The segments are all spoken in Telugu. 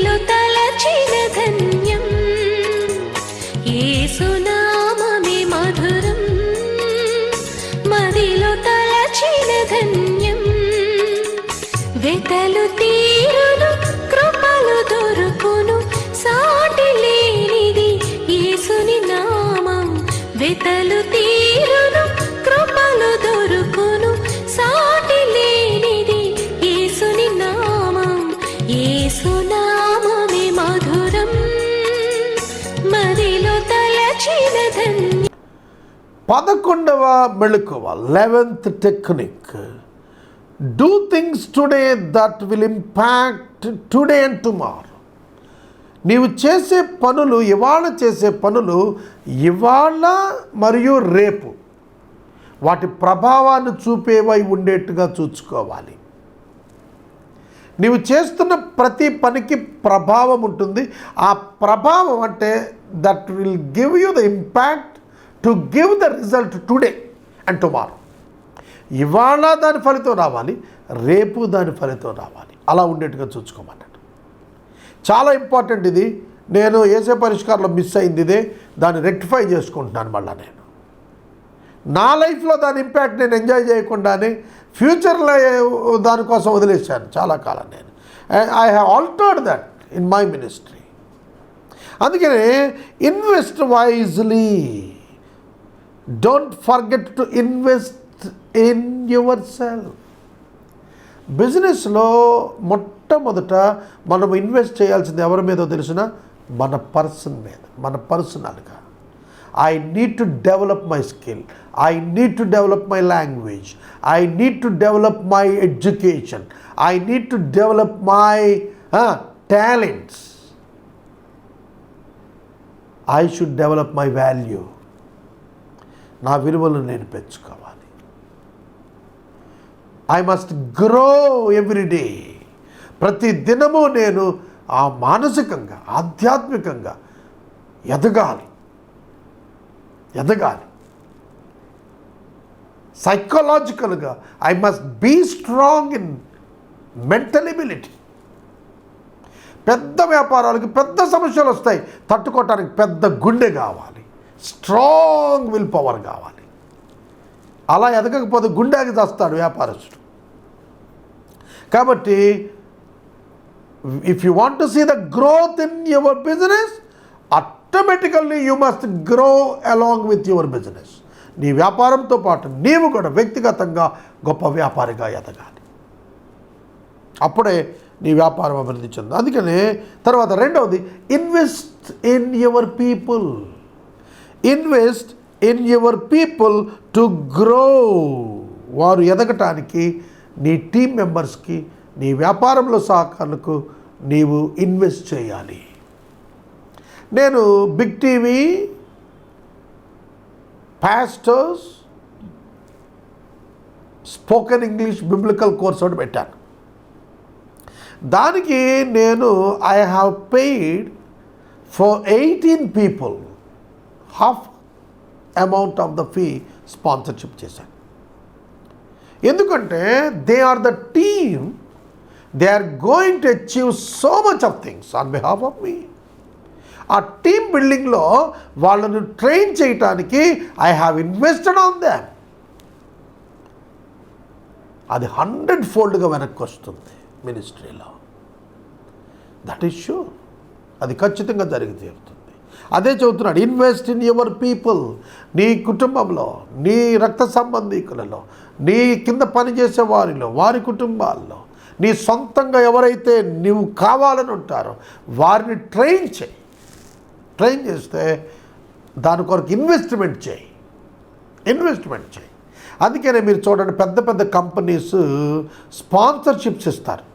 మదిలో తలచిన ధన్యం యేసునామమే మధురం మదిలో తలచిన ధన్యం వెతలు తీరును కృపలు దొరుకును సాటి లేనిది యేసుని నామం వెతలు తీరును కృపలు దొరుకును సాటి లేనిది యేసుని నామం యేసునామమే మధురం మదిలో తలచిన ధన్యం 11వ మెళకువ 11th technique. Do things today that will impact today and tomorrow. నీవు చేసే పనులు, ఇవాళ చేసే పనులు ఇవాళ మరియు రేపు వాటి ప్రభావాన్ని చూపేవై ఉండేట్టుగా చూసుకోవాలి. నీవు చేస్తున్న ప్రతి పనికి ప్రభావం ఉంటుంది. ఆ ప్రభావం అంటే that will give you the impact to give the result today and tomorrow. ఇవాళ దాని ఫలితం రావాలి, రేపు దాని ఫలితం రావాలి. అలా ఉండేట్టుగా చూసుకోమన్నాడు. చాలా ఇంపార్టెంట్ ఇది. నేను ఏసే పరిష్కారంలో మిస్ అయింది ఇదే. దాన్ని రెక్టిఫై చేసుకుంటున్నాను. మళ్ళీ నేను నా లైఫ్లో దాని ఇంపాక్ట్ నేను ఎంజాయ్ చేయకుండానే ఫ్యూచర్లో దానికోసం వదిలేశాను చాలా కాలం. నేను I have altered that in my ministry. అందుకనే invest wisely. Don't forget to invest in yourself. బిజినెస్లో మొట్టమొదట మనం ఇన్వెస్ట్ చేయాల్సింది ఎవరి మీదో తెలిసిన? మన పర్సన్ మీద, మన పర్సనల్గా. I need to develop my skill, I need to develop my language, I need to develop my education, I need to develop my talents, I should develop my value. నా విలువలను నేను పెంచుకోవాలి. I must grow every day. ప్రతి దినము నేను ఆ మానసికంగా, ఆధ్యాత్మికంగా ఎదగాలి. సైకలాజికల్గా I must be strong in mental ability. పెద్ద వ్యాపారాలకి పెద్ద సమస్యలు వస్తాయి, తట్టుకోవటానికి పెద్ద గుండె కావాలి, స్ట్రాంగ్ విల్ పవర్ కావాలి. అలా ఎదగకపోతే గుండెకి తెస్తాడు వ్యాపారస్తుడు. కాబట్టి if you want to see the growth in your business, automatically you must grow along with your business. నీ వ్యాపారంతో పాటు నీవు కూడా వ్యక్తిగతంగా గొప్ప వ్యాపారిగా ఎదగాలి. అప్పుడే నీ వ్యాపారం అభివృద్ధి చెంది. అందుకనే తర్వాత రెండవది, invest in your people. Invest in your people to grow. వారు ఎదగటానికి నీ టీం మెంబర్స్కి, నీ వ్యాపారంలో సహకారులకు నీవు ఇన్వెస్ట్ చేయాలి. నేను big TV pastors spoken English biblical course ఒకటి పెట్టాను. దానికి నేను I have paid for 18 people half amount of the fee sponsorship చేశాను. ఎందుకంటే they are the team, they are going to achieve so much of things on behalf of me. ఆ టీమ్ బిల్డింగ్లో వాళ్ళను ట్రైన్ చేయటానికి I have invested on them. అది 100-fold వెనక్కి వస్తుంది మినిస్ట్రీలో. That is sure. అది ఖచ్చితంగా జరిగి తీరుతుంది. అదే చెబుతున్నాడు, ఇన్వెస్ట్ ఇన్ యువర్ పీపుల్. నీ కుటుంబంలో, నీ రక్త సంబంధీకులలో, నీ కింద పనిచేసే వారిలో, వారి కుటుంబాల్లో, నీ సొంతంగా ఎవరైతే నీవు కావాలని ఉంటారో వారిని ట్రైన్ చేయి. ట్రైన్ చేస్తే దాని కొరకు ఇన్వెస్ట్మెంట్ చేయి. అందుకనే మీరు చూడండి, పెద్ద పెద్ద కంపెనీస్ స్పాన్సర్షిప్స్ ఇస్తారు,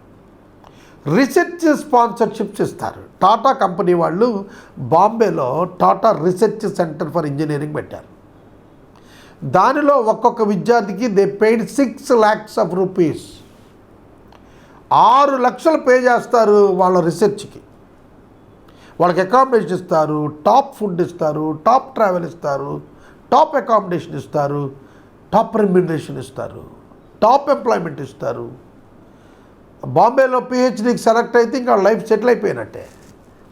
రీసెర్చ్ స్పాన్సర్షిప్స్ ఇస్తారు. టాటా కంపెనీ వాళ్ళు బాంబేలో Tata research centre for engineering పెట్టారు. దానిలో ఒక్కొక్క విద్యార్థికి they paid 6 lakhs of rupees. 6 లక్షలు పే చేస్తారు వాళ్ళ రీసెర్చ్కి. వాళ్ళకి అకామిడేషన్ ఇస్తారు, టాప్ ఫుడ్ ఇస్తారు, టాప్ ట్రావెల్ ఇస్తారు, టాప్ అకామిడేషన్ ఇస్తారు, టాప్ రెమ్యునరేషన్ ఇస్తారు, టాప్ ఎంప్లాయ్మెంట్ ఇస్తారు. బాంబేలో పిహెచ్డీకి సెలెక్ట్ అయితే ఇంకా లైఫ్ సెటిల్ అయిపోయినట్టే.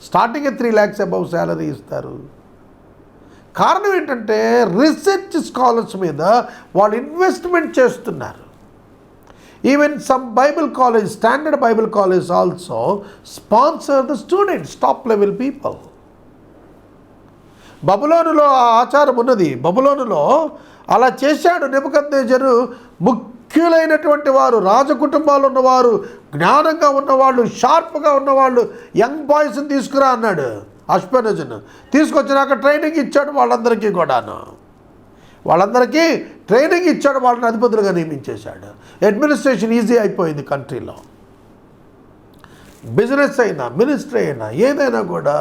స్టార్టింగ్ 3 lakhs అబౌవ్ శాలరీ ఇస్తారు. కారణం ఏంటంటే రీసెర్చ్ స్కాలర్స్ మీద వాళ్ళు ఇన్వెస్ట్మెంట్ చేస్తున్నారు. Even some Bible college, standard Bible college also sponsor the students, top level people. బబులోనులో ఆ ఆచారం ఉన్నది. బబులోనులో అలా చేశాడు నెబుకద్నెజరు. ముఖ్యులైనటువంటి వారు, రాజకుటుంబాలు ఉన్నవారు, జ్ఞానంగా ఉన్నవాళ్ళు, షార్ప్గా ఉన్నవాళ్ళు, యంగ్ బాయ్స్ని తీసుకురా అన్నాడు అష్పెనజును. తీసుకొచ్చినాక ట్రైనింగ్ ఇచ్చాడు వాళ్ళందరికీ కూడాను. వాళ్ళందరికీ ట్రైనింగ్ ఇచ్చాడు, వాళ్ళని అధిపతులుగా నియమించేశాడు. అడ్మినిస్ట్రేషన్ ఈజీ అయిపోయింది కంట్రీలో. బిజినెస్ అయినా, మినిస్ట్రీ అయినా, ఏదైనా కూడా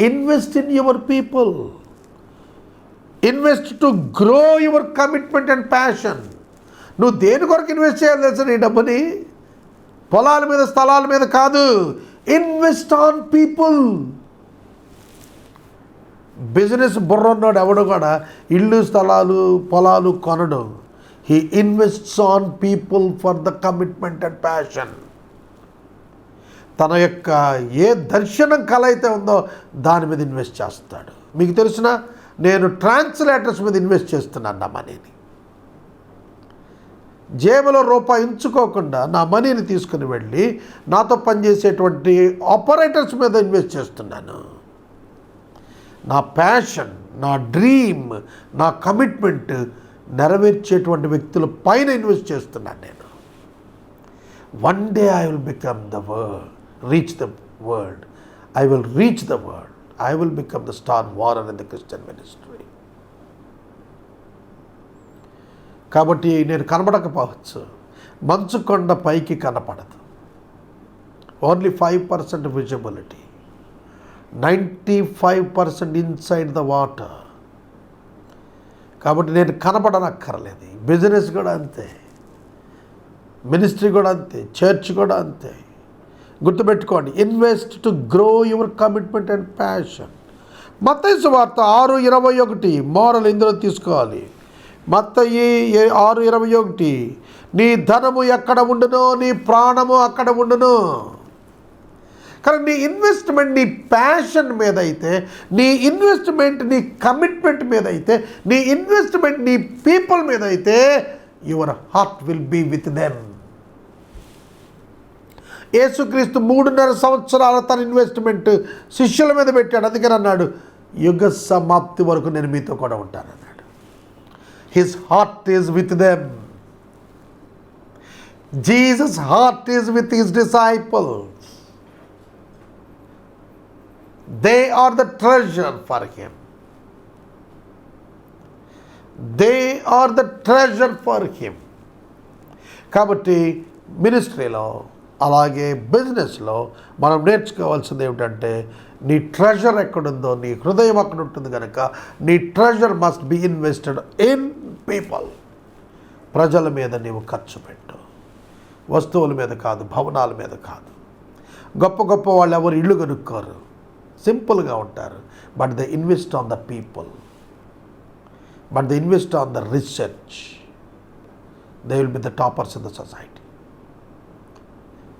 invest in your people. Invest to grow your commitment and passion. నువ్వు దేని కొరకు ఇన్వెస్ట్ చేయాలి తెలుసా? నీ డబ్బుని పొలాల మీద, స్థలాల మీద కాదు. Invest on people. బిజినెస్ బుర్ర ఉన్నాడు ఎవడు కూడా ఇల్లు, స్థలాలు, పొలాలు కొనడు. He invests on people for the commitment and passion. తన యొక్క ఏ దర్శనం కళ అయితే ఉందో దాని మీద ఇన్వెస్ట్ చేస్తాడు. మీకు తెలిసిన నేను ట్రాన్స్లేటర్స్ మీద ఇన్వెస్ట్ చేస్తున్నాను నా మనీని. జేబులో రూపాయి ఉంచుకోకుండా నా మనీని తీసుకుని వెళ్ళి నాతో పనిచేసేటువంటి ఆపరేటర్స్ మీద ఇన్వెస్ట్ చేస్తున్నాను. నా ప్యాషన్, నా డ్రీమ్, నా కమిట్మెంట్ నెరవేర్చేటువంటి వ్యక్తుల పైన ఇన్వెస్ట్ చేస్తున్నాను నేను. One day I will become the world, reach the world. I will reach the world. I will become the star warrior in the Christian ministry. కాబట్టి నేను కనబడకపోవచ్చు. మంచు కొండ పైకి కనపడదు. Only 5% visibility, 95% inside the water. కాబట్టి నేను కనపడనక్కర్లేదు. బిజినెస్ కూడా అంతే, మినిస్ట్రీ కూడా అంతే, చర్చ్ కూడా అంతే. గుర్తుపెట్టుకోండి, invest to grow your commitment and passion. మత్తయి సువార్త 6:21 మోరల్ ఇందులో తీసుకోవాలి. మత్తయి 6:21 నీ ధనము ఎక్కడ ఉండునో నీ ప్రాణము అక్కడ ఉండును. కానీ నీ ఇన్వెస్ట్మెంట్ నీ ప్యాషన్ మీద అయితే, నీ ఇన్వెస్ట్మెంట్ నీ కమిట్మెంట్ మీద అయితే, నీ ఇన్వెస్ట్మెంట్ నీ పీపుల్ మీద అయితే, your heart will be with them. యేసుక్రీస్తు 3.5 సంవత్సరాల తన ఇన్వెస్ట్మెంట్ శిష్యుల మీద పెట్టాడు. అందుకని అన్నాడు, యుగ సమాప్తి వరకు నేను మీతో కూడా ఉంటాను అన్నాడు. His heart is with them. Jesus heart is with his disciples. They are the treasure for him. They are the treasure for him. కాబట్టి మినిస్ట్రీలో అలాగే బిజినెస్లో మనం నేర్చుకోవాల్సింది ఏమిటంటే, నీ ట్రెజర్ ఎక్కడుందో నీ హృదయం అక్కడ ఉంటుంది కనుక నీ treasure must be invested in people. ప్రజల మీద నీవు ఖర్చు పెట్టు, వస్తువుల మీద కాదు, భవనాల మీద కాదు. గొప్ప గొప్ప వాళ్ళు ఎవరు ఇల్లు కొనుక్కోరు, సింపుల్గా ఉంటారు. But they invest on the people, but they invest on the research. They will be the toppers in the society.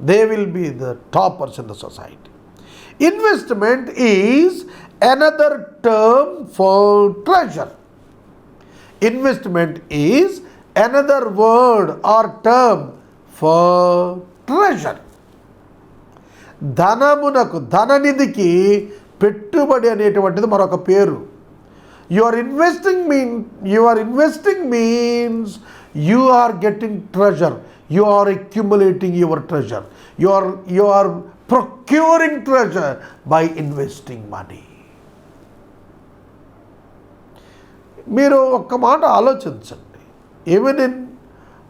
They will be the toppers in the society. Investment is another term for treasure. Investment is another word or term for treasure. ధనమునకు, ధననిధికి పెట్టుబడి అనేటువంటిది మరొక పేరు. You are investing means you are getting treasure. You are accumulating your treasure. You are procuring treasure by investing money. మీరు ఒక్క మాట ఆలోచించండి. ఈవెన్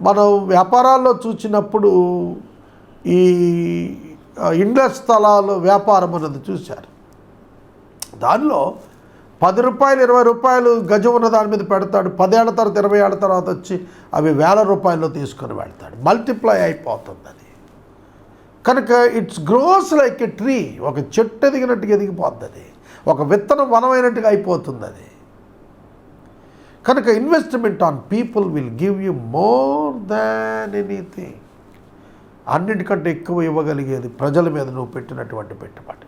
మనం వ్యాపారాల్లో చూసినప్పుడు ఈ ఇండ్ల స్థలాలు వ్యాపారం అన్నది చూశారు. దానిలో ₹10, ₹20 గజం ఉన్న దాని మీద పెడతాడు. 10 ఏళ్ల తర్వాత, 20 ఏళ్ల తర్వాత వచ్చి అవి ₹1,000 తీసుకొని వెళ్తాడు. మల్టిప్లై అయిపోతుంది అది. కనుక it's gross like a tree. ఒక చెట్టు ఎదిగినట్టుగా ఎదిగిపోతుంది అది. ఒక విత్తనం వనమైనట్టుగా అయిపోతుంది అది. కనుక investment on people will give you more than anything. అన్నిటికంటే ఎక్కువ ఇవ్వగలిగేది ప్రజల మీద నువ్వు పెట్టినటువంటి పెట్టుబడి.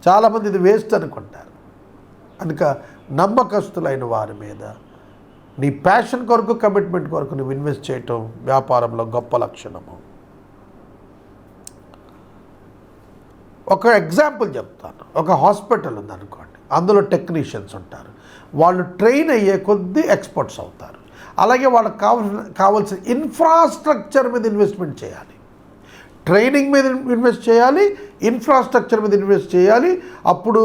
చాలామంది ఇది వేస్ట్ అనుకుంటారు. కనుక నమ్మకస్తులైన వారి మీద నీ ప్యాషన్ కొరకు, కమిట్మెంట్ కొరకు నువ్వు ఇన్వెస్ట్ చేయటం వ్యాపారంలో గొప్ప లక్షణము. ఒక ఎగ్జాంపుల్ చెప్తాను. ఒక హాస్పిటల్ ఉందనుకోండి, అందులో టెక్నీషియన్స్ ఉంటారు. వాళ్ళు ట్రైన్ అయ్యే కొద్దీ ఎక్స్పర్ట్స్ అవుతారు. అలాగే వాళ్ళకి కావాల్సిన ఇన్ఫ్రాస్ట్రక్చర్ మీద ఇన్వెస్ట్మెంట్ చేయాలి. ట్రైనింగ్ మీద ఇన్వెస్ట్ చేయాలి, ఇన్ఫ్రాస్ట్రక్చర్ మీద ఇన్వెస్ట్ చేయాలి. అప్పుడు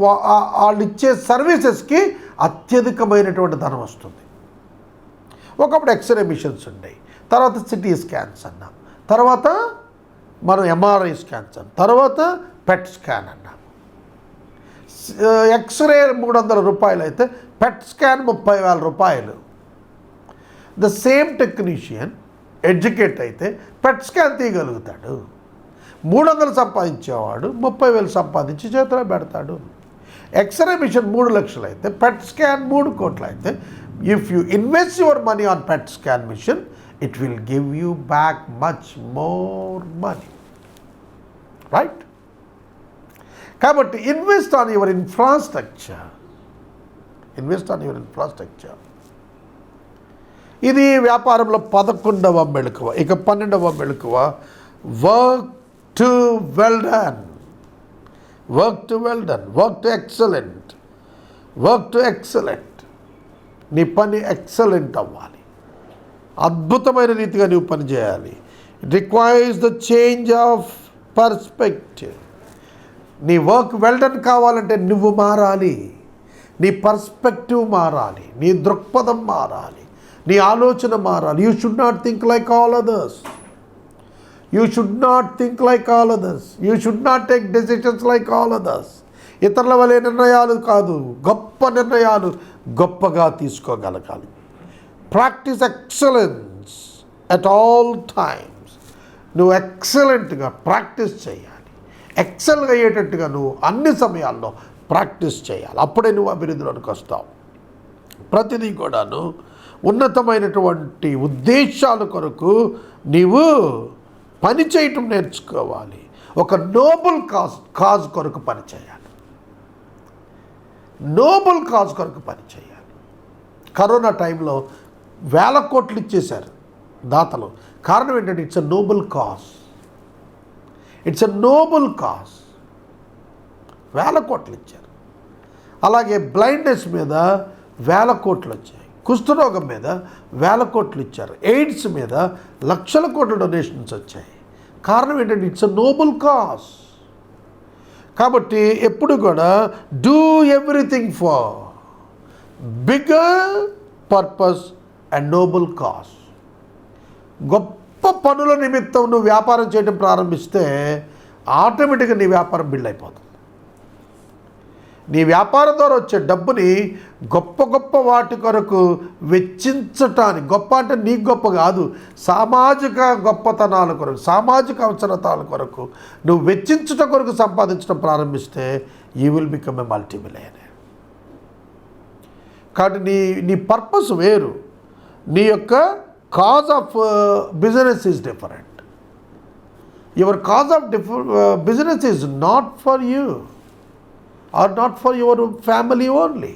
వాళ్ళు ఇచ్చే సర్వీసెస్కి అత్యధికమైనటువంటి ధనం వస్తుంది. ఒకప్పుడు ఎక్స్రే మిషన్స్ ఉన్నాయి, తర్వాత సిటీ స్కాన్స్ అన్నాం, తర్వాత మనం ఎంఆర్ఐ స్కాన్స్ అన్నాం, తర్వాత పెట్ స్కాన్ అన్నాం. ఎక్స్రే 300 రూపాయలు అయితే పెట్ స్కాన్ 30,000 రూపాయలు. ద సేమ్ టెక్నీషియన్ ఎడ్యుకేట్ అయితే పెట్ స్కాన్ తీయగలుగుతాడు. 300 సంపాదించేవాడు 30,000 సంపాదించి చేతిలో పెడతాడు. ఎక్స్రే మిషన్ 3 లక్షలు అయితే పెట్ స్కాన్ 3 కోట్లు అయితే, if you invest your money on PET scan machine, it will give you back much more money, right? కాబట్టి ఇన్వెస్ట్ ఆన్ యువర్ ఇన్ఫ్రాస్ట్రక్చర్. ఇది వ్యాపారంలో 11వ మెళకువ. ఇక 12వ మెళకువ, work to well done. Work to excellent. నీ పని ఎక్సలెంట్ అవ్వాలి, అద్భుతమైన రీతిగా నువ్వు పని చేయాలి. It requires the change of perspective. నీ వర్క్ వెల్ డన్ కావాలంటే నువ్వు మారాలి, నీ పర్స్పెక్టివ్ మారాలి, నీ దృక్పథం మారాలి, నీ ఆలోచన మారాలి. You should not think like all others. You should not take decisions like all others. ఇతరుల వలె నిర్ణయాలు కాదు, గొప్ప నిర్ణయాలు గొప్పగా తీసుకోగలగాలి. Practise excellence at all times. నువ్వు ఎక్సలెంట్గా ప్రాక్టీస్ చేయాలి. ఎక్సెల్ అయ్యేటట్టుగా నువ్వు అన్ని సమయాల్లో ప్రాక్టీస్ చేయాలి. అప్పుడే నువ్వు అభివృద్ధిలోనికి వస్తావు. ప్రతిదీ కూడాను ఉన్నతమైనటువంటి ఉద్దేశాల కొరకు నీవు పని చేయటం నేర్చుకోవాలి. ఒక నోబుల్ కాజ్ కొరకు పని చేయాలి. కరోనా టైంలో 1,000 కోట్లు ఇచ్చేశారు దాతలు. కారణం ఏంటంటే ఇట్స్ ఎ నోబుల్ కాజ్. 1,000 కోట్లు ఇచ్చారు. అలాగే బ్లైండ్నెస్ మీద 1,000 కోట్లు వచ్చాయి. కుష్ఠరోగం మీద 1,000 కోట్లు ఇచ్చారు. ఎయిడ్స్ మీద లక్షల కోట్ల డొనేషన్స్ వచ్చాయి. కారణం ఏంటంటే ఇట్స్ ఎ నోబుల్ కాజ్. కాబట్టి ఎప్పుడు కూడా do everything for bigger purpose and noble cause. గొప్ప పనుల నిమిత్తం నువ్వు వ్యాపారం చేయడం ప్రారంభిస్తే ఆటోమేటిక్గా నీ వ్యాపారం బిల్డ్ అయిపోతుంది. నీ వ్యాపారం ద్వారా వచ్చే డబ్బుని గొప్ప వాటి కొరకు వెచ్చించటానికి, గొప్ప అంటే నీకు గొప్ప కాదు, సామాజిక గొప్పతనాల కొరకు, సామాజిక అవసరతాల కొరకు నువ్వు వెచ్చించటం కొరకు సంపాదించడం ప్రారంభిస్తే you will become a multimillionaire. కాబట్టి నీ పర్పస్ వేరు, నీ యొక్క cause of business is different. Your cause of business is not for you or not for your family only.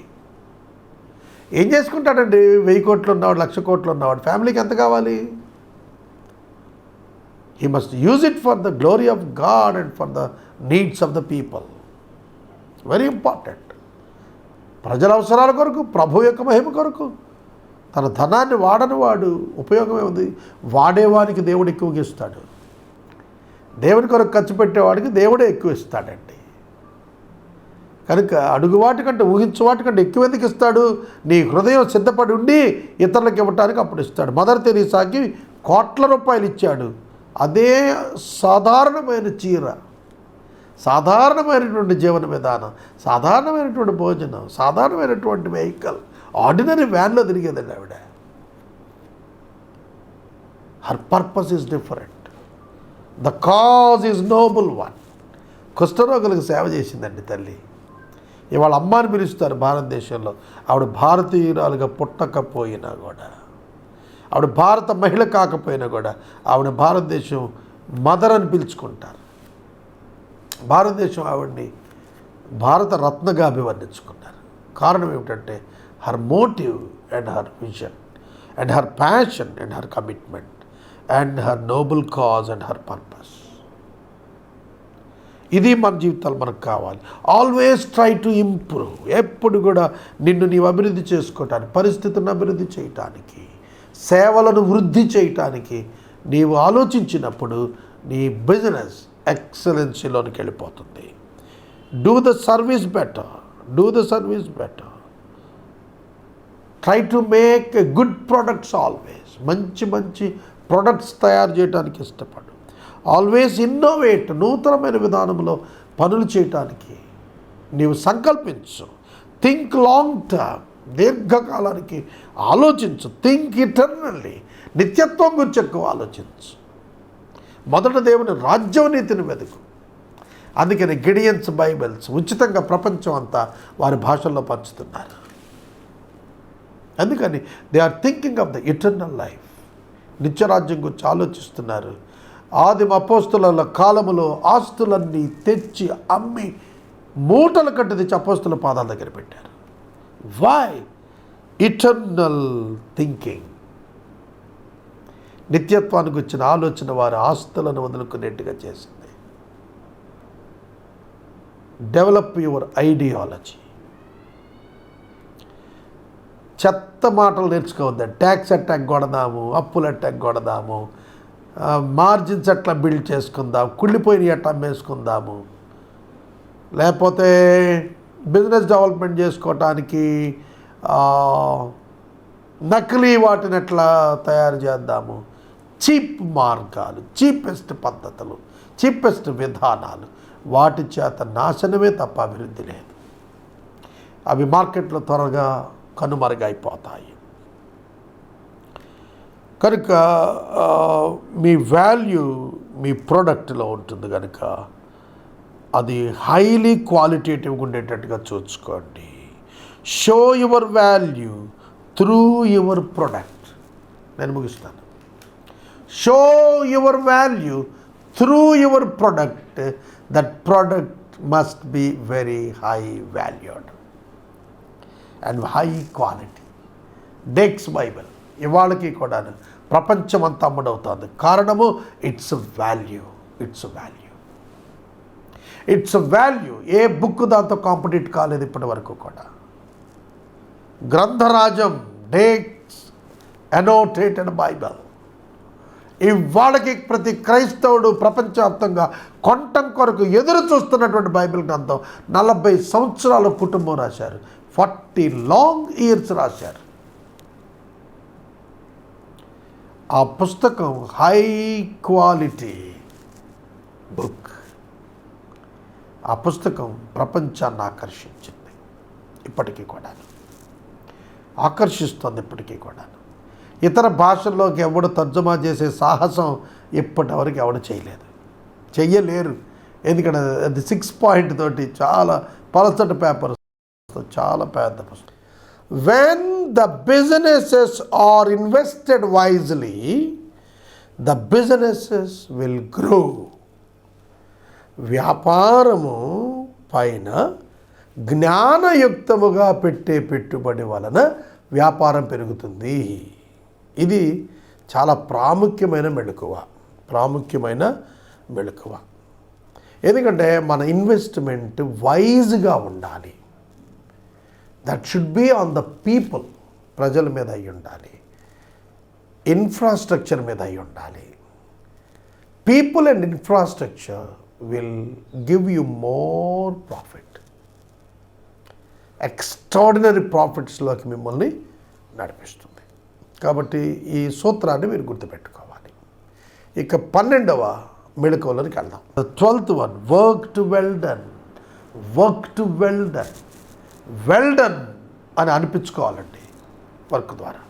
ఏం చేసుకుంటాడండి? 1000 కోట్లు ఉన్నవాడు, 1,00,000 కోట్లు ఉన్నవాడు ఫ్యామిలీకి ఎంత కావాలి? He must use it for the glory of God and for the needs of the people. Very important. ప్రజల అవసరాల కొరకు, ప్రభు యొక్క మహిమ కొరకు తన ధనాన్ని వాడని వాడు ఉపయోగమే ఉంది. వాడేవానికి దేవుడు ఎక్కువగా ఇస్తాడు. దేవుని కొరకు ఖర్చు పెట్టేవాడికి దేవుడే ఎక్కువ ఇస్తాడండి. కనుక అడుగు వాటికంటే, ఊహించు వాటికంటే ఎక్కువ ఎందుకు ఇస్తాడు? నీ హృదయం సిద్ధపడి ఉండి ఇతరులకు ఇవ్వటానికి అప్పుడు ఇస్తాడు. మదర్ తెరీసాకి కోట్ల రూపాయలు ఇచ్చాడు. అదే సాధారణమైన చీర, సాధారణమైనటువంటి జీవన విధానం, సాధారణమైనటువంటి భోజనం, సాధారణమైనటువంటి వెహికల్, ఆర్డినరీ వ్యాన్లో తిరిగేదండి ఆవిడ. Her purpose is different. The cause is noble one. కుష్ఠరోగులకు సేవ చేసిందండి తల్లి. ఇవాళ అమ్మాని పిలుస్తారు భారతదేశంలో. ఆవిడ భారతీయురాలుగా పుట్టకపోయినా కూడా, ఆవిడ భారత మహిళ కాకపోయినా కూడా ఆవిడ భారతదేశం మదర్ అని పిలుచుకుంటారు. భారతదేశం ఆవిడ్ని భారత రత్నగా అభివర్ణించుకున్నారు. కారణం ఏమిటంటే her motive and her vision and her passion and her commitment and her noble cause and her purpose. ఇది మన జీవితాలు మనకు కావాలి. Always try to improve. ఎప్పుడు కూడా నిన్ను నీవు అభివృద్ధి చేసుకోవటానికి, పరిస్థితులను అభివృద్ధి చేయటానికి, సేవలను వృద్ధి చేయటానికి నీవు ఆలోచించినప్పుడు నీ బిజినెస్ ఎక్సలెన్సీలోనికి వెళ్ళిపోతుంది. Do the service better, do the service better. Try to make good products always. మంచి మంచి ప్రొడక్ట్స్ తయారు చేయడానికి ఇష్టపడు. Always innovate. నూతనమైన విధానంలో పనులు చేయటానికి నీవు సంకల్పించు. Think long term. దీర్ఘకాలానికి ఆలోచించు. Think eternally. నిత్యత్వం గురించి ఎక్కువ ఆలోచించు. మొదట దేవుని రాజ్యం నీతిని వెతుకు. అందుకని గిడియన్స్ బైబిల్స్ ఉచితంగా ప్రపంచం అంతా వారి భాషల్లో పంచుతున్నారు. అందుకని they are thinking of the eternal life. నిత్యరాజ్యం గురించి ఆలోచిస్తున్నారు. ఆదిమ అపోస్తుల కాలములో ఆస్తులన్నీ తెచ్చి అమ్మి మూటలు కట్టి తెచ్చి అపోస్తుల పాదాల దగ్గర పెట్టారు. వై? Eternal thinking. నిత్యత్వానికి వచ్చిన ఆలోచన వారి ఆస్తులను వదులుకునేట్టుగా చేసింది. Develop your ideology. చెత్త మాటలు నేర్చుకోవద్దు. ట్యాక్స్ అటాక్ కొడదాము, అప్పుల అటాక్ కొడదాము, మార్జిన్స్ ఎట్లా బిల్డ్ చేసుకుందాం, కుళ్ళిపోయిన ఎట్లా అమ్మేసుకుందాము, లేకపోతే బిజినెస్ డెవలప్మెంట్ చేసుకోవటానికి నకిలీ వాటిని ఎట్లా తయారు చేద్దాము, చీప్ మార్గాలు, చీపెస్ట్ పద్ధతులు, చీపెస్ట్ విధానాలు, వాటి చేత నాశనమే తప్ప అభివృద్ధి లేదు. అవి మార్కెట్లో త్వరగా కనుమరుగైపోతాయి. కనుక మీ వాల్యూ మీ ప్రోడక్ట్లో ఉంటుంది కనుక అది హైలీ క్వాలిటేటివ్గా ఉండేటట్టుగా చూసుకోండి. Show your value through your product. నేను ముగిస్తాను. Show your value through your product. That product must be very high valued and high quality. Dex Bible ఇవాళకి కూడా ప్రపంచం అంతా అమ్ముడవుతుంది. కారణము it's value. It's value. It's value. A book దాంతో కాంపిటీట్ కాలేదు ఇప్పటి వరకు కూడా. గ్రంథరాజం, డేక్స్ అనోటేటెడ్ బైబిల్. ఇవాళకి ప్రతి క్రైస్తవుడు ప్రపంచవ్యాప్తంగా కొనటం కొరకు ఎదురు చూస్తున్నటువంటి బైబిల్ గ్రంథం 40 సంవత్సరాల కుటుంబం రాశారు. 40 లాంగ్ ఇయర్స్ రాశారు. ఆ పుస్తకం హై క్వాలిటీ బుక్. ఆ పుస్తకం ప్రపంచాన్ని ఆకర్షించింది. ఇప్పటికీ కూడా ఆకర్షిస్తుంది. ఇప్పటికీ కూడా ఇతర భాషల్లోకి ఎవడు తర్జుమా చేసే సాహసం ఇప్పటివరకు ఎవడు చెయ్యలేరు. ఎందుకంటే అది 6 పాయింట్ తోటి చాలా పలచటి పేపర్, చాలా పెద్ద పుస్తకం. When the businesses are invested wisely, the businesses will grow. వ్యాపారము పైన జ్ఞానయుక్తముగా పెట్టే పెట్టుబడి వలన వ్యాపారం పెరుగుతుంది. ఇది చాలా ప్రాముఖ్యమైన మెళకువ. ఎందుకంటే మన ఇన్వెస్ట్మెంట్ వైజ్గా ఉండాలి. That should be on the people. ప్రజల మీద అయి ఉండాలి. ఇన్ఫ్రాస్ట్రక్చర్ మీద అయి ఉండాలి. People and infrastructure will give you more profit. Extraordinary ప్రాఫిట్స్లోకి మిమ్మల్ని నడిపిస్తుంది. కాబట్టి ఈ సూత్రాన్ని మీరు గుర్తుపెట్టుకోవాలి. ఇక 12వ మెళకువలోకి వెళ్దాం. 12th one, work to well done. Work to well done. Well done అని అనిపించుకోవాలండి. వర్క్ ద్వారా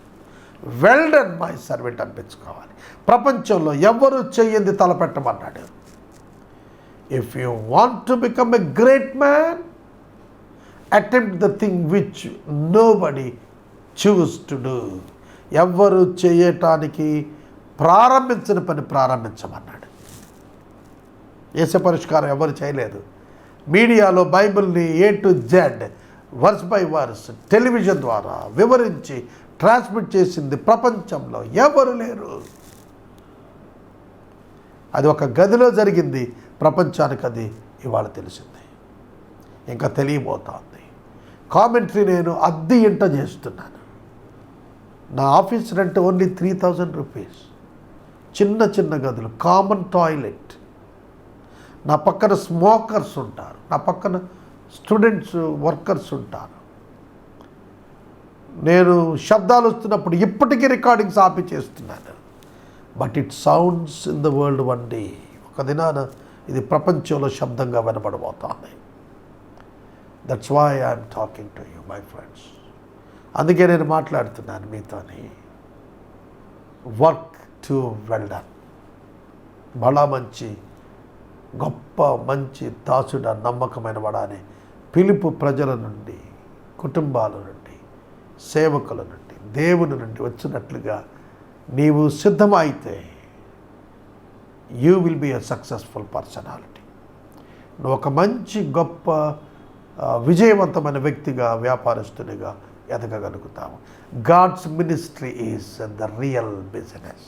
వెల్ డన్ మై సర్వెంట్ అనిపించుకోవాలి. ప్రపంచంలో ఎవరు చెయ్యింది తలపెట్టమన్నాడు. If you want to become a great man, attempt the thing which nobody choose to do. ఎవ్వరు చేయటానికి ప్రారంభించిన పని ప్రారంభించమన్నాడు. యేసు పరిష్కారం ఎవరు చేయలేదు. మీడియాలో బైబిల్ని A to Z verse by verse television ద్వారా వివరించి ట్రాన్స్మిట్ చేసింది ప్రపంచంలో ఎవరు లేరు. అది ఒక గదిలో జరిగింది, ప్రపంచానికి అది ఇవాళ తెలిసింది, ఇంకా తెలియబోతోంది. కామెంటరీ నేను అద్దె ఇంట చేస్తున్నాను. నా ఆఫీస్ రెంట్ ఓన్లీ 3,000 రూపీస్. చిన్న చిన్న గదులు, కామన్ టాయిలెట్. నా పక్కన స్మోకర్స్ ఉంటారు, నా పక్కన స్టూడెంట్స్ వర్కర్స్ ఉంటారు. నేను శబ్దాలు వస్తున్నప్పుడు ఇప్పటికీ రికార్డింగ్స్ ఆపి చేస్తున్నాను. But it sounds in the world one day. ఒక దినాన ఇది ప్రపంచంలో శబ్దంగా వినపడబోతోంది. That's why I'm talking to you my friends. అందుకే నేను మాట్లాడుతున్నాను మీతోని. Work to well done. బడా మంచి గొప్ప మంచి దాసుడ నమ్మకమైన వాడని పిలుపు ప్రజల నుండి, కుటుంబాల నుండి, సేవకుల నుండి, దేవుని నుండి వచ్చినట్లుగా నీవు సిద్ధమైతే you will be a successful personality. నువ్వు ఒక మంచి గొప్ప విజయవంతమైన వ్యక్తిగా, వ్యాపారస్తునిగా ఎదగగలుగుతావు. God's ministry is the real business.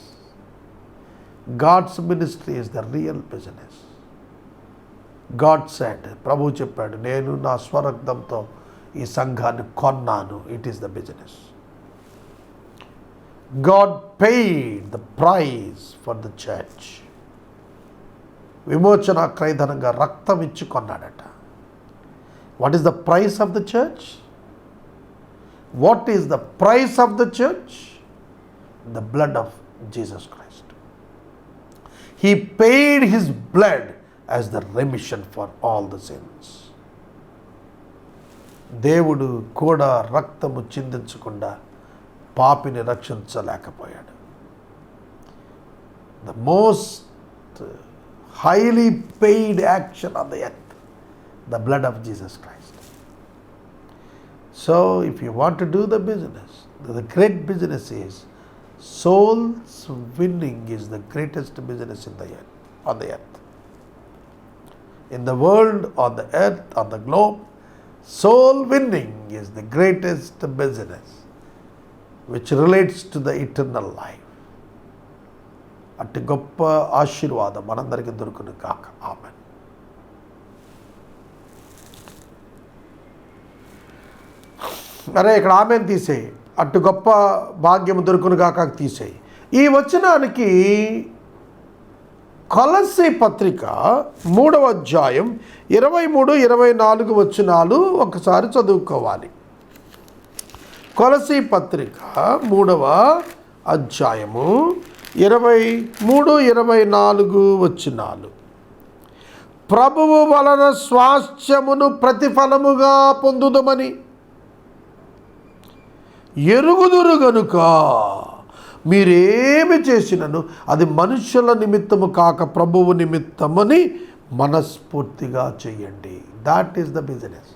God's ministry is the real business. God said, ప్రభువు చెప్పాడు, నేను నా స్వరక్తంతో ఈ సంఘాన్ని కొన్నాను. It is the business. God paid the price for the church. విమోచన క్రయధనంగా రక్తం ఇచ్చి కొన్నాడట. What is the price of the church? What is the price of the church? The blood of Jesus Christ. He paid his blood as the remission for all the sins. దేవుడు కూడా రక్తము చిందించకుండా పాపిని రక్షించలేకపోయాడు. The most highly paid action on the earth, the blood of Jesus Christ. So if you want to do the business, the great business is souls winning is the greatest business in the earth, on the earth. In the world, on the earth, on the globe, soul winning is the greatest business which relates to the eternal life. అట్టి గొప్ప ఆశీర్వాదం మనందరికీ దొరుకును కాక. ఆమేన్. అరే ఇక్కడ ఆమెన్ తీసేయి, అటు గొప్ప భాగ్యం దొరుకును కాక తీసేయి. ఈ వచనానికి కొలస్సీ పత్రిక 3వ అధ్యాయం 23-24 వచనాలు ఒకసారి చదువుకోవాలి. కొలస్సీ పత్రిక 3వ అధ్యాయము 23-24 వచనాలు. ప్రభువు వలన స్వాస్థ్యమును ప్రతిఫలముగా పొందుదమని ఎరుగుదురు గనుక మీరేమి చేసినను అది మనుష్యుల నిమిత్తము కాక ప్రభువు నిమిత్తమని మనస్ఫూర్తిగా చేయండి. That is the business.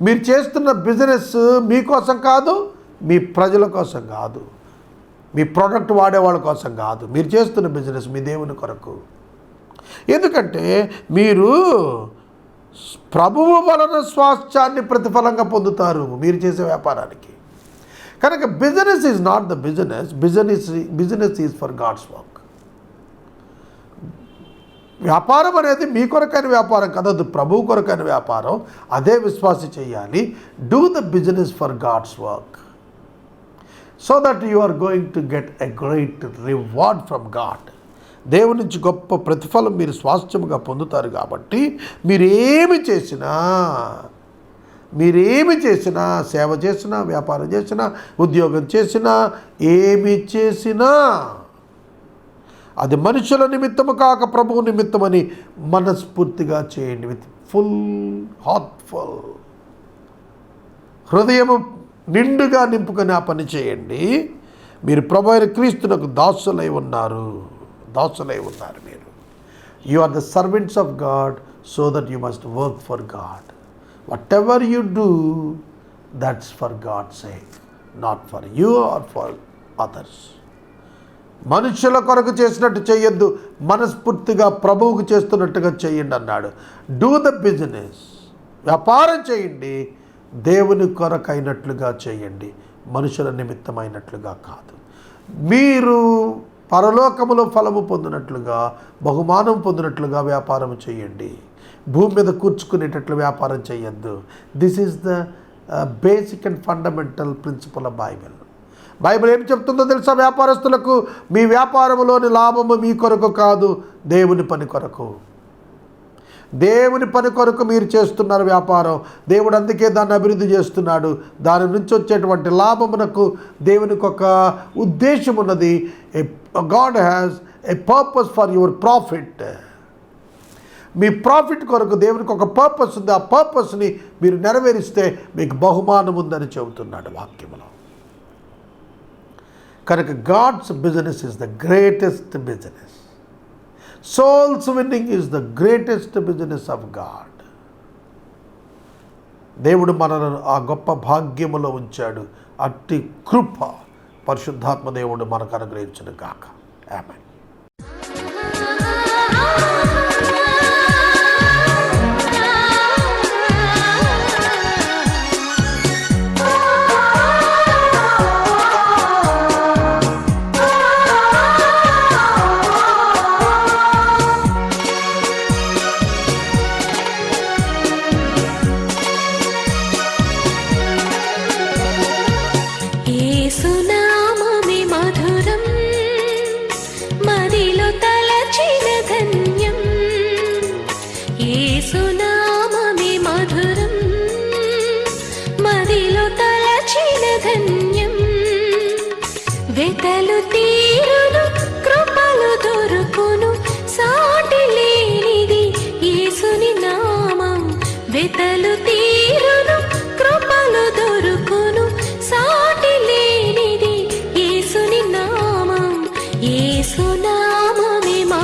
మీరు చేస్తున్న బిజినెస్ మీకోసం కాదు, మీ ప్రజల కోసం కాదు, మీ ప్రోడక్ట్ వాడేవాళ్ళ కోసం కాదు. మీరు చేస్తున్న బిజినెస్ మీ దేవుని కొరకు. ఎందుకంటే మీరు ప్రభువు వలన స్వాస్థ్యాన్ని ప్రతిఫలంగా పొందుతారు మీరు చేసే వ్యాపారానికి. కనుక business is not the business. Business is for God's work. వ్యాపారం అనేది మీ కొరకైన వ్యాపారం కదా, అది ప్రభు కొరకైన వ్యాపారం. అదే విశ్వాసి చేయాలి. Do the business for God's work so that you are going to get a great reward from God. దేవుని నుంచి గొప్ప ప్రతిఫలం మీరు స్వాస్థ్యముగా పొందుతారు. కాబట్టి మీరేమి చేసినా, సేవ చేసినా, వ్యాపారం చేసినా, ఉద్యోగం చేసినా, ఏమి చేసినా అది మనుషుల నిమిత్తము కాక ప్రభువు నిమిత్తమని మనస్ఫూర్తిగా చేయండి. విత్ హార్ట్ఫుల్ హృదయము నిండుగా నింపుకొని ఆ పని చేయండి. మీరు ప్రభు అయిన క్రీస్తునకు దాసులై ఉన్నారు మీరు. You are the servants of God, so that you must work for God. Whatever you do, that's for God's sake, not for you or for others. మనుషుల కొరకు చేసినట్టు చేయొద్దు, మనస్ఫూర్తిగా ప్రభువుకు చేస్తున్నట్టుగా చేయండి అన్నాడు. డూ ద బిజినెస్, వ్యాపారం చేయండి, దేవుని కొరకు అయినట్లుగా చేయండి, మనుషుల నిమిత్తమైనట్లుగా కాదు. మీరు పరలోకములో ఫలము పొందినట్లుగా, బహుమానం పొందినట్లుగా వ్యాపారం చేయండి. భూమి మీద కూర్చుకునేటట్లు వ్యాపారం చేయొద్దు. This is the basic and fundamental principal of Bible ఏం చెప్తుందో తెలుసా? వ్యాపారస్తులకు, మీ వ్యాపారంలోని లాభము మీ కొరకు కాదు, దేవుని పని కొరకు. దేవుని పని కొరకు మీరు చేస్తున్నారు వ్యాపారం. దేవుడు అందుకే దాన్ని అభివృద్ధి చేస్తున్నాడు. దాని నుంచి వచ్చేటువంటి లాభమునకు దేవునికి ఒక ఉద్దేశం ఉన్నది. God has a purpose for your profit. Me profit కొరకు దేవునికి ఒక పర్పస్ ఉంది. ఆ పర్పస్ని మీరు నెరవేరిస్తే మీకు బహుమానం ఉందని చెబుతున్నాడు వాక్యంలో. కనుక God's business is the greatest business. Souls winning is the greatest business of God. దేవుడు మనను ఆ గొప్ప భాగ్యములో ఉంచాడు. అట్టి కృప పరిశుద్ధాత్మ దేవుడు మనకు అనుగ్రహించును గాక. ఆమేన్. యేసునామమే మధురం, మదిలో తలచిన ధన్యం. యేసునామమే మధురం, మదిలో తలచిన ధన్యం. వెతలు తీరును, కృపలు దొరుకును, సాటి లేనిది యేసుని నామం. వెతలు